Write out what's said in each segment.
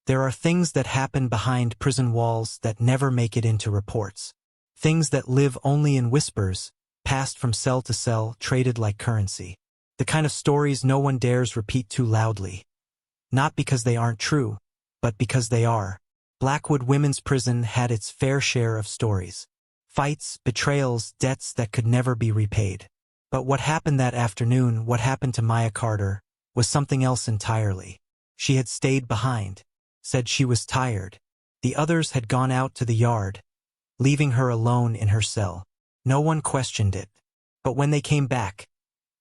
There are things that happen behind prison walls that never make it into reports. Things that live only in whispers, passed from cell to cell, traded like currency. The kind of stories no one dares repeat too loudly. Not because they aren't true, but because they are. Blackwood Women's Prison had its fair share of stories. Fights, betrayals, debts that could never be repaid. But what happened that afternoon, what happened to Maya Carter, was something else entirely. She had stayed behind, said she was tired. The others had gone out to the yard, leaving her alone in her cell. No one questioned it. But when they came back,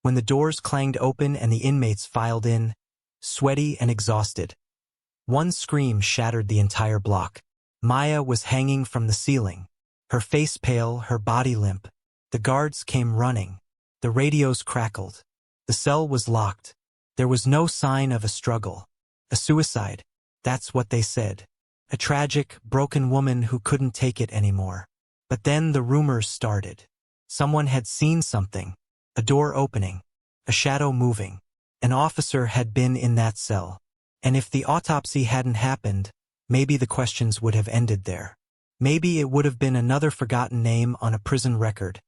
when the doors clanged open and the inmates filed in, sweaty and exhausted, one scream shattered the entire block. Maya was hanging from the ceiling, her face pale, her body limp. The guards came running. The radios crackled. The cell was locked. There was no sign of a struggle. A suicide. That's what they said. A tragic, broken woman who couldn't take it anymore. But then the rumors started. Someone had seen something. A door opening. A shadow moving. An officer had been in that cell. And if the autopsy hadn't happened, maybe the questions would have ended there. Maybe it would have been another forgotten name on a prison record.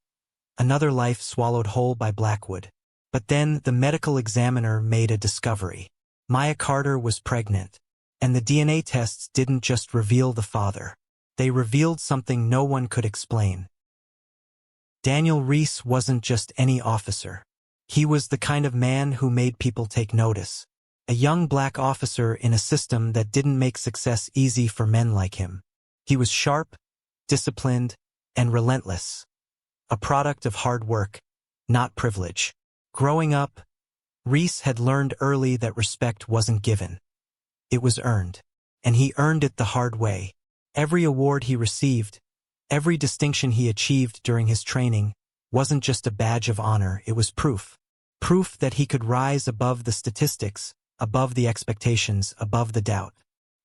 Another life swallowed whole by Blackwood. But then the medical examiner made a discovery. Maya Carter was pregnant. And the DNA tests didn't just reveal the father. They revealed something no one could explain. Daniel Reese wasn't just any officer. He was the kind of man who made people take notice. A young black officer in a system that didn't make success easy for men like him. He was sharp, disciplined, and relentless. A product of hard work, not privilege. Growing up, Reese had learned early that respect wasn't given. It was earned. And he earned it the hard way. Every award he received, every distinction he achieved during his training, wasn't just a badge of honor, it was proof. Proof that he could rise above the statistics, above the expectations, above the doubt.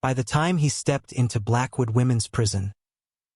By the time he stepped into Blackwood Women's Prison,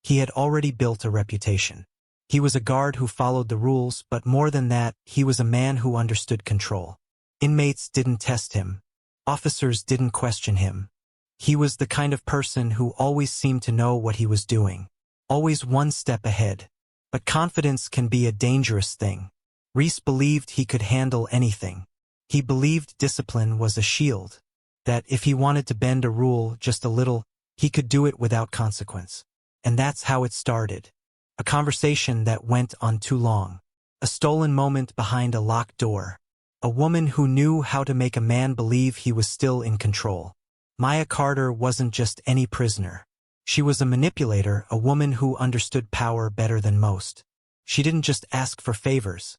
he had already built a reputation. He was a guard who followed the rules, but more than that, he was a man who understood control. Inmates didn't test him. Officers didn't question him. He was the kind of person who always seemed to know what he was doing. Always one step ahead. But confidence can be a dangerous thing. Reese believed he could handle anything. He believed discipline was a shield. That if he wanted to bend a rule just a little, he could do it without consequence. And that's how it started. A conversation that went on too long. A stolen moment behind a locked door. A woman who knew how to make a man believe he was still in control. Maya Carter wasn't just any prisoner. She was a manipulator, a woman who understood power better than most. She didn't just ask for favors.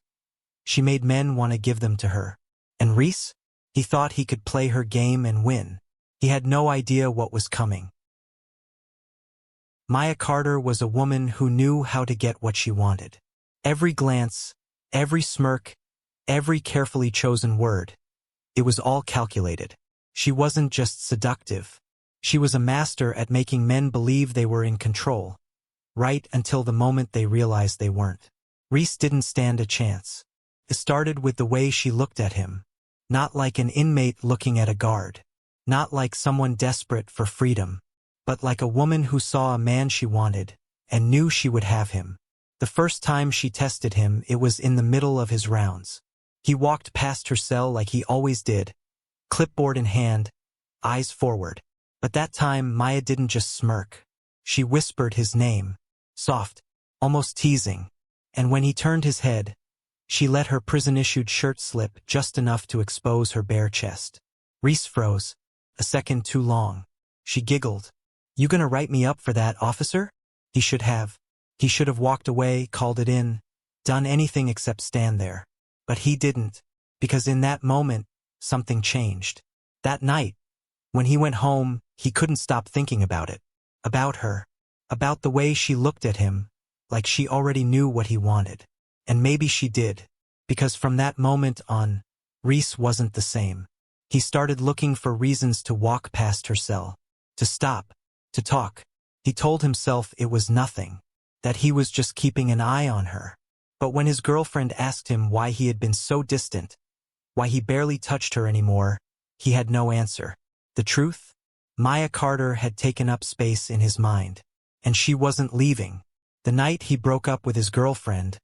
She made men want to give them to her. And Reese? He thought he could play her game and win. He had no idea what was coming. Maya Carter was a woman who knew how to get what she wanted. Every glance, every smirk, every carefully chosen word. It was all calculated. She wasn't just seductive. She was a master at making men believe they were in control. Right until the moment they realized they weren't. Reese didn't stand a chance. It started with the way she looked at him. Not like an inmate looking at a guard. Not like someone desperate for freedom. But like a woman who saw a man she wanted, and knew she would have him. The first time she tested him, it was in the middle of his rounds. He walked past her cell like he always did, clipboard in hand, eyes forward. But that time, Maya didn't just smirk. She whispered his name, soft, almost teasing. And when he turned his head, she let her prison-issued shirt slip just enough to expose her bare chest. Reese froze, a second too long. She giggled. "You gonna write me up for that, officer?" He should have. He should have walked away, called it in, done anything except stand there. But he didn't, because in that moment, something changed. That night, when he went home, he couldn't stop thinking about it. About her. About the way she looked at him, like she already knew what he wanted. And maybe she did, because from that moment on, Reese wasn't the same. He started looking for reasons to walk past her cell. To stop. To talk. He told himself it was nothing. That he was just keeping an eye on her. But when his girlfriend asked him why he had been so distant, why he barely touched her anymore, he had no answer. The truth? Maya Carter had taken up space in his mind. And she wasn't leaving. The night he broke up with his girlfriend,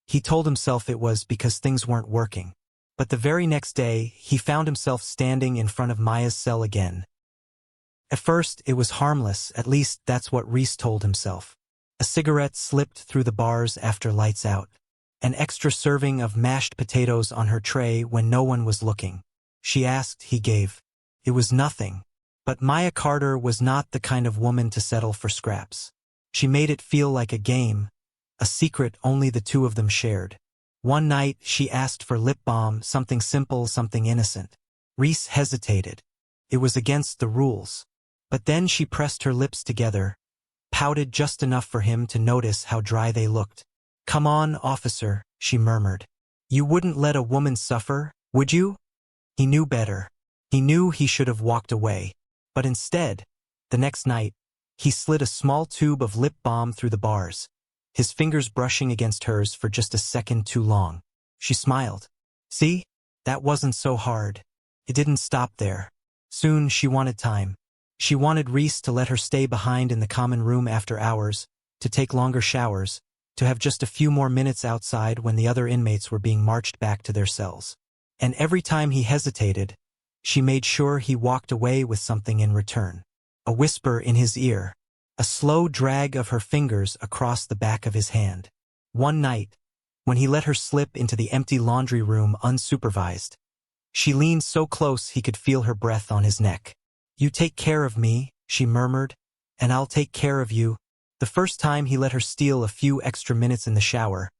he told himself it was because things weren't working. But the very next day, he found himself standing in front of Maya's cell again. At first, it was harmless, at least that's what Reese told himself. A cigarette slipped through the bars after lights out. An extra serving of mashed potatoes on her tray when no one was looking. She asked, he gave. It was nothing. But Maya Carter was not the kind of woman to settle for scraps. She made it feel like a game, a secret only the two of them shared. One night, she asked for lip balm, something simple, something innocent. Reese hesitated. It was against the rules. But then she pressed her lips together, pouted just enough for him to notice how dry they looked. "Come on, officer," she murmured. "You wouldn't let a woman suffer, would you?" He knew better. He knew he should have walked away. But instead, the next night, he slid a small tube of lip balm through the bars, his fingers brushing against hers for just a second too long. She smiled. See? That wasn't so hard. It didn't stop there. Soon she wanted time. She wanted Reese to let her stay behind in the common room after hours, to take longer showers, to have just a few more minutes outside when the other inmates were being marched back to their cells. And every time he hesitated, she made sure he walked away with something in return. A whisper in his ear, a slow drag of her fingers across the back of his hand. One night, when he let her slip into the empty laundry room unsupervised, she leaned so close he could feel her breath on his neck. "You take care of me," she murmured, "and I'll take care of you." The first time he let her steal a few extra minutes in the shower,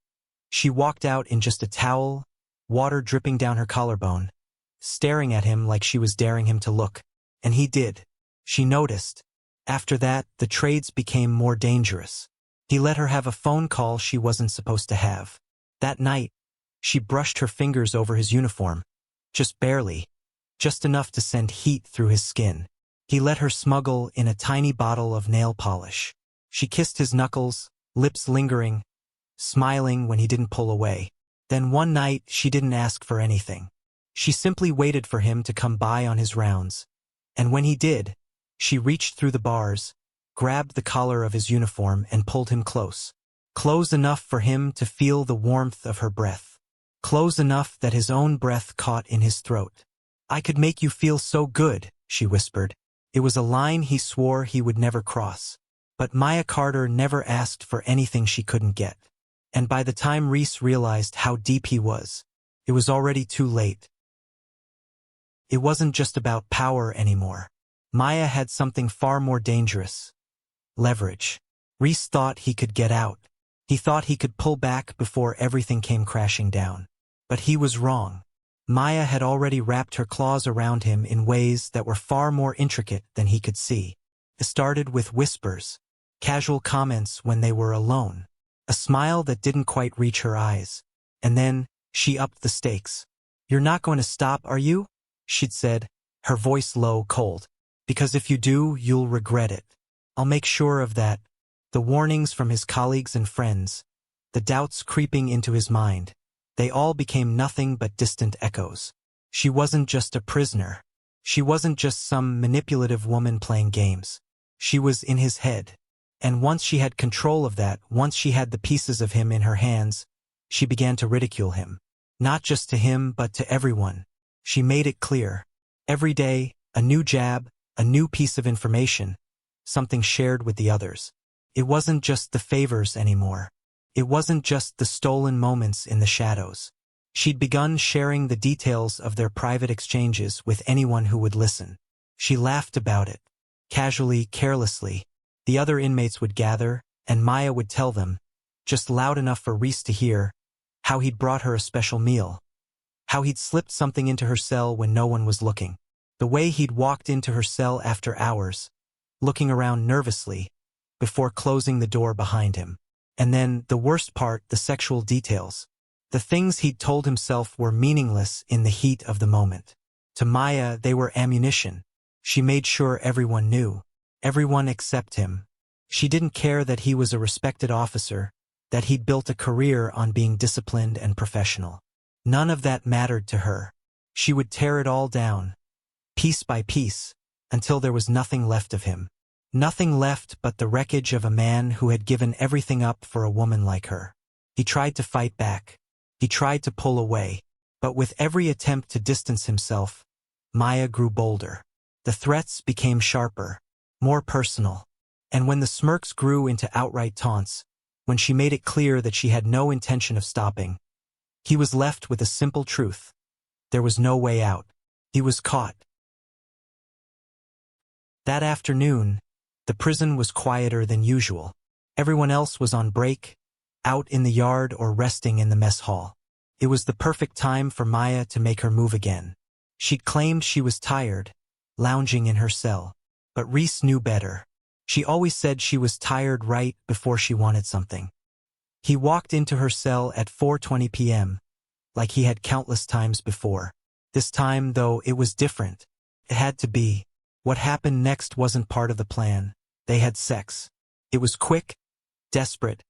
she walked out in just a towel, water dripping down her collarbone, staring at him like she was daring him to look. And he did. She noticed. After that, the trades became more dangerous. He let her have a phone call she wasn't supposed to have. That night, she brushed her fingers over his uniform. Just barely. Just enough to send heat through his skin. He let her smuggle in a tiny bottle of nail polish. She kissed his knuckles, lips lingering, smiling when he didn't pull away. Then one night, she didn't ask for anything. She simply waited for him to come by on his rounds. And when he did, she reached through the bars, grabbed the collar of his uniform and pulled him close. Close enough for him to feel the warmth of her breath. Close enough that his own breath caught in his throat. "I could make you feel so good," she whispered. It was a line he swore he would never cross. But Maya Carter never asked for anything she couldn't get. And by the time Reese realized how deep he was, it was already too late. It wasn't just about power anymore. Maya had something far more dangerous. Leverage. Reese thought he could get out. He thought he could pull back before everything came crashing down. But he was wrong. Maya had already wrapped her claws around him in ways that were far more intricate than he could see. It started with whispers, casual comments when they were alone, a smile that didn't quite reach her eyes. And then, she upped the stakes. "You're not going to stop, are you?" she'd said, her voice low, cold. "Because if you do, you'll regret it. I'll make sure of that." The warnings from his colleagues and friends, the doubts creeping into his mind, they all became nothing but distant echoes. She wasn't just a prisoner. She wasn't just some manipulative woman playing games. She was in his head. And once she had control of that, once she had the pieces of him in her hands, she began to ridicule him. Not just to him, but to everyone. She made it clear. Every day, a new jab, a new piece of information, something shared with the others. It wasn't just the favors anymore. It wasn't just the stolen moments in the shadows. She'd begun sharing the details of their private exchanges with anyone who would listen. She laughed about it. Casually, carelessly. The other inmates would gather, and Maya would tell them, just loud enough for Reese to hear, how he'd brought her a special meal. How he'd slipped something into her cell when no one was looking. The way he'd walked into her cell after hours, looking around nervously, before closing the door behind him. And then, the worst part, the sexual details. The things he'd told himself were meaningless in the heat of the moment. To Maya, they were ammunition. She made sure everyone knew. Everyone except him. She didn't care that he was a respected officer, that he'd built a career on being disciplined and professional. None of that mattered to her. She would tear it all down, piece by piece, until there was nothing left of him. Nothing left but the wreckage of a man who had given everything up for a woman like her. He tried to fight back. He tried to pull away. But with every attempt to distance himself, Maya grew bolder. The threats became sharper, more personal. And when the smirks grew into outright taunts, when she made it clear that she had no intention of stopping, he was left with a simple truth. There was no way out. He was caught. That afternoon, the prison was quieter than usual. Everyone else was on break, out in the yard or resting in the mess hall. It was the perfect time for Maya to make her move again. She'd claimed she was tired, lounging in her cell. But Reese knew better. She always said she was tired right before she wanted something. He walked into her cell at 4:20 p.m., like he had countless times before. This time, though, it was different. It had to be. What happened next wasn't part of the plan. They had sex. It was quick, desperate,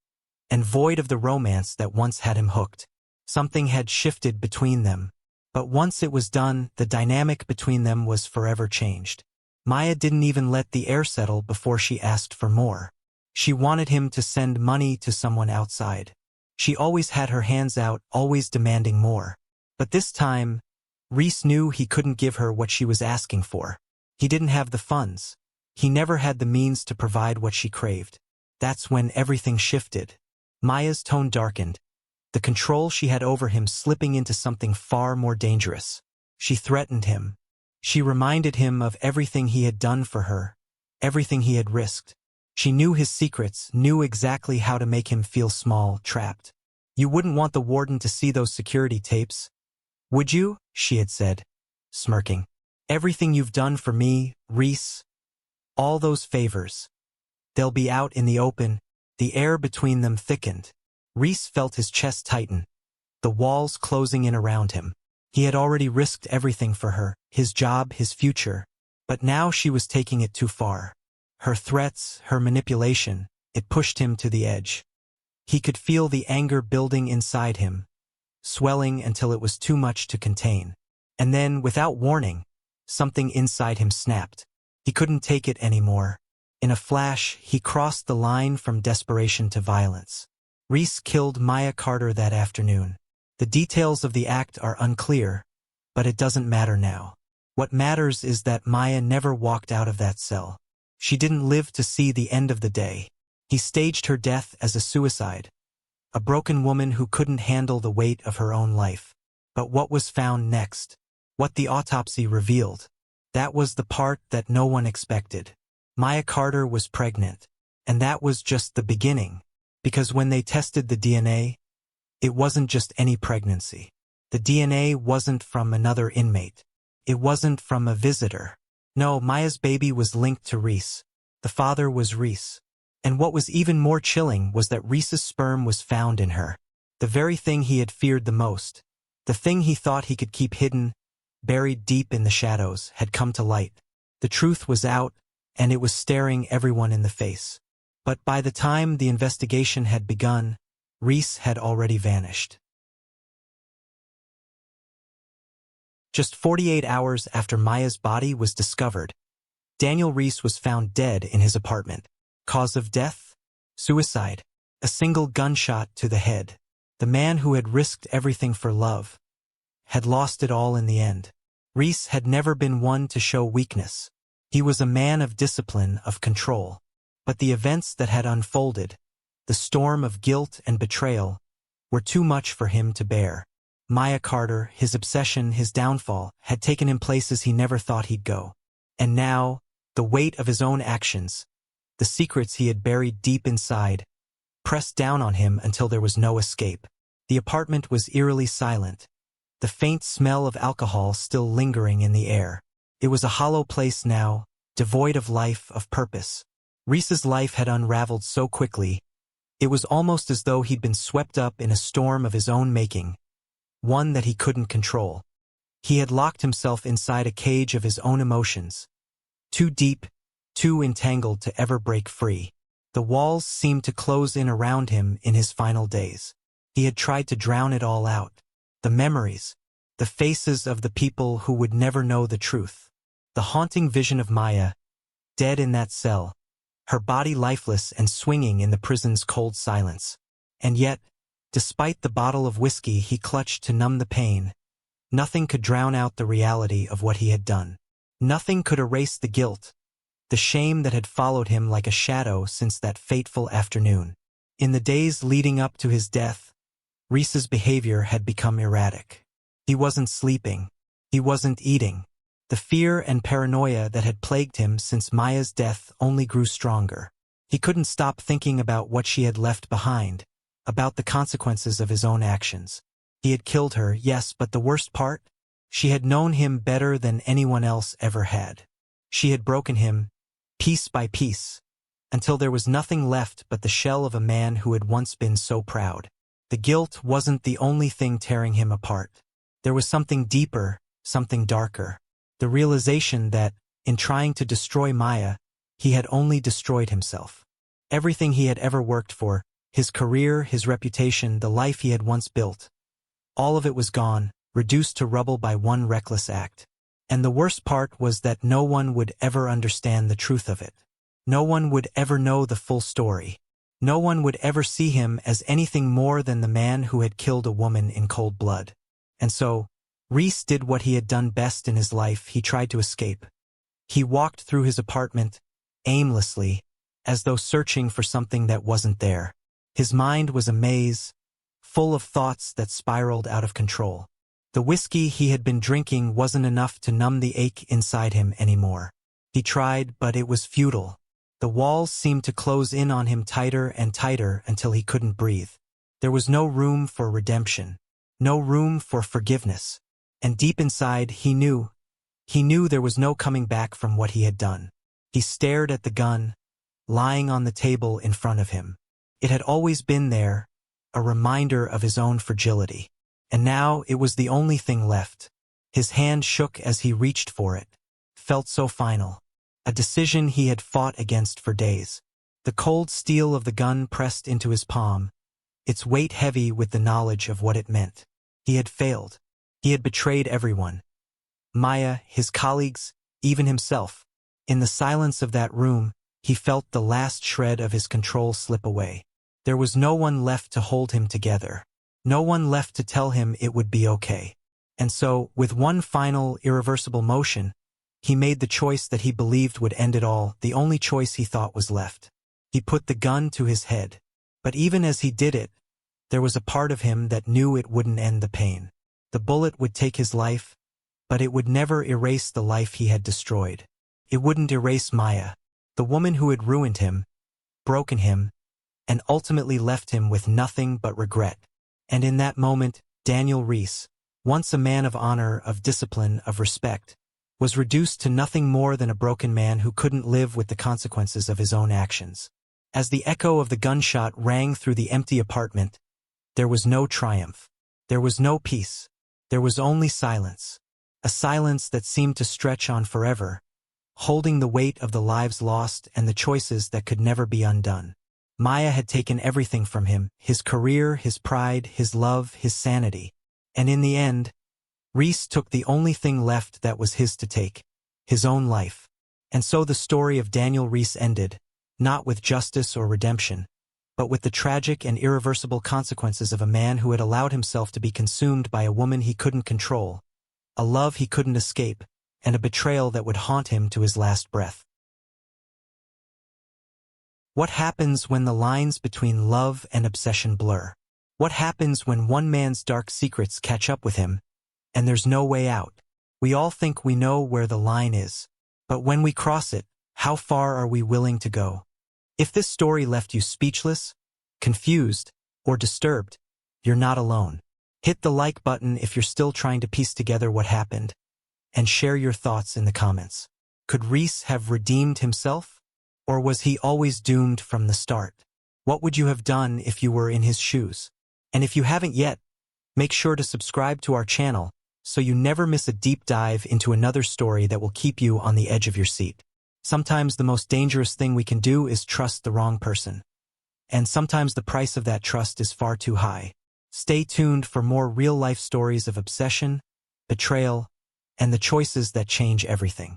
and void of the romance that once had him hooked. Something had shifted between them. But once it was done, the dynamic between them was forever changed. Maya didn't even let the air settle before she asked for more. She wanted him to send money to someone outside. She always had her hands out, always demanding more. But this time, Reese knew he couldn't give her what she was asking for. He didn't have the funds. He never had the means to provide what she craved. That's when everything shifted. Maya's tone darkened, the control she had over him slipping into something far more dangerous. She threatened him. She reminded him of everything he had done for her, everything he had risked. She knew his secrets, knew exactly how to make him feel small, trapped. "You wouldn't want the warden to see those security tapes, would you?" she had said, smirking. "Everything you've done for me, Reese, all those favors. They'll be out in the open." The air between them thickened. Reese felt his chest tighten, the walls closing in around him. He had already risked everything for her, his job, his future. But now she was taking it too far. Her threats, her manipulation, it pushed him to the edge. He could feel the anger building inside him, swelling until it was too much to contain. And then, without warning, something inside him snapped. He couldn't take it anymore. In a flash, he crossed the line from desperation to violence. Reese killed Maya Carter that afternoon. The details of the act are unclear, but it doesn't matter now. What matters is that Maya never walked out of that cell. She didn't live to see the end of the day. He staged her death as a suicide, a broken woman who couldn't handle the weight of her own life. But what was found next? What the autopsy revealed? That was the part that no one expected. Maya Carter was pregnant, and that was just the beginning, because when they tested the DNA, it wasn't just any pregnancy. The DNA wasn't from another inmate. It wasn't from a visitor. No, Maya's baby was linked to Reese. The father was Reese. And what was even more chilling was that Reese's sperm was found in her. The very thing he had feared the most, the thing he thought he could keep hidden, buried deep in the shadows, had come to light. The truth was out, and it was staring everyone in the face. But by the time the investigation had begun, Reese had already vanished. Just 48 hours after Maya's body was discovered, Daniel Reese was found dead in his apartment. Cause of death? Suicide. A single gunshot to the head. The man who had risked everything for love had lost it all in the end. Reese had never been one to show weakness. He was a man of discipline, of control. But the events that had unfolded, the storm of guilt and betrayal, were too much for him to bear. Maya Carter, his obsession, his downfall, had taken him places he never thought he'd go. And now, the weight of his own actions, the secrets he had buried deep inside, pressed down on him until there was no escape. The apartment was eerily silent, the faint smell of alcohol still lingering in the air. It was a hollow place now, devoid of life, of purpose. Reese's life had unraveled so quickly, it was almost as though he'd been swept up in a storm of his own making, one that he couldn't control. He had locked himself inside a cage of his own emotions, too deep, too entangled to ever break free. The walls seemed to close in around him in his final days. He had tried to drown it all out. The memories, the faces of the people who would never know the truth. The haunting vision of Maya, dead in that cell, her body lifeless and swinging in the prison's cold silence. And yet, despite the bottle of whiskey he clutched to numb the pain, nothing could drown out the reality of what he had done. Nothing could erase the guilt, the shame that had followed him like a shadow since that fateful afternoon. In the days leading up to his death, Reese's behavior had become erratic. He wasn't sleeping. He wasn't eating. The fear and paranoia that had plagued him since Maya's death only grew stronger. He couldn't stop thinking about what she had left behind, about the consequences of his own actions. He had killed her, yes, but the worst part? She had known him better than anyone else ever had. She had broken him, piece by piece, until there was nothing left but the shell of a man who had once been so proud. The guilt wasn't the only thing tearing him apart. There was something deeper, something darker. The realization that, in trying to destroy Maya, he had only destroyed himself. Everything he had ever worked for, his career, his reputation, the life he had once built, all of it was gone, reduced to rubble by one reckless act. And the worst part was that no one would ever understand the truth of it. No one would ever know the full story. No one would ever see him as anything more than the man who had killed a woman in cold blood. And so, Reese did what he had done best in his life. He tried to escape. He walked through his apartment, aimlessly, as though searching for something that wasn't there. His mind was a maze, full of thoughts that spiraled out of control. The whiskey he had been drinking wasn't enough to numb the ache inside him anymore. He tried, but it was futile. The walls seemed to close in on him tighter and tighter until he couldn't breathe. There was no room for redemption, no room for forgiveness. And deep inside, he knew there was no coming back from what he had done. He stared at the gun, lying on the table in front of him. It had always been there, a reminder of his own fragility. And now it was the only thing left. His hand shook as he reached for it. Felt so final. A decision he had fought against for days. The cold steel of the gun pressed into his palm, its weight heavy with the knowledge of what it meant. He had failed. He had betrayed everyone. Maya, his colleagues, even himself. In the silence of that room, he felt the last shred of his control slip away. There was no one left to hold him together. No one left to tell him it would be okay. And so, with one final, irreversible motion, he made the choice that he believed would end it all, the only choice he thought was left. He put the gun to his head. But even as he did it, there was a part of him that knew it wouldn't end the pain. The bullet would take his life, but it would never erase the life he had destroyed. It wouldn't erase Maya, the woman who had ruined him, broken him, and ultimately left him with nothing but regret. And in that moment, Daniel Reese, once a man of honor, of discipline, of respect, was reduced to nothing more than a broken man who couldn't live with the consequences of his own actions. As the echo of the gunshot rang through the empty apartment, there was no triumph. There was no peace. There was only silence. A silence that seemed to stretch on forever, holding the weight of the lives lost and the choices that could never be undone. Maya had taken everything from him, his career, his pride, his love, his sanity. And in the end, Reese took the only thing left that was his to take, his own life. And so the story of Daniel Reese ended, not with justice or redemption, but with the tragic and irreversible consequences of a man who had allowed himself to be consumed by a woman he couldn't control, a love he couldn't escape, and a betrayal that would haunt him to his last breath. What happens when the lines between love and obsession blur? What happens when one man's dark secrets catch up with him, and there's no way out? We all think we know where the line is, but when we cross it, how far are we willing to go? If this story left you speechless, confused, or disturbed, you're not alone. Hit the like button if you're still trying to piece together what happened, and share your thoughts in the comments. Could Reese have redeemed himself? Or was he always doomed from the start? What would you have done if you were in his shoes? And if you haven't yet, make sure to subscribe to our channel so you never miss a deep dive into another story that will keep you on the edge of your seat. Sometimes the most dangerous thing we can do is trust the wrong person. And sometimes the price of that trust is far too high. Stay tuned for more real-life stories of obsession, betrayal, and the choices that change everything.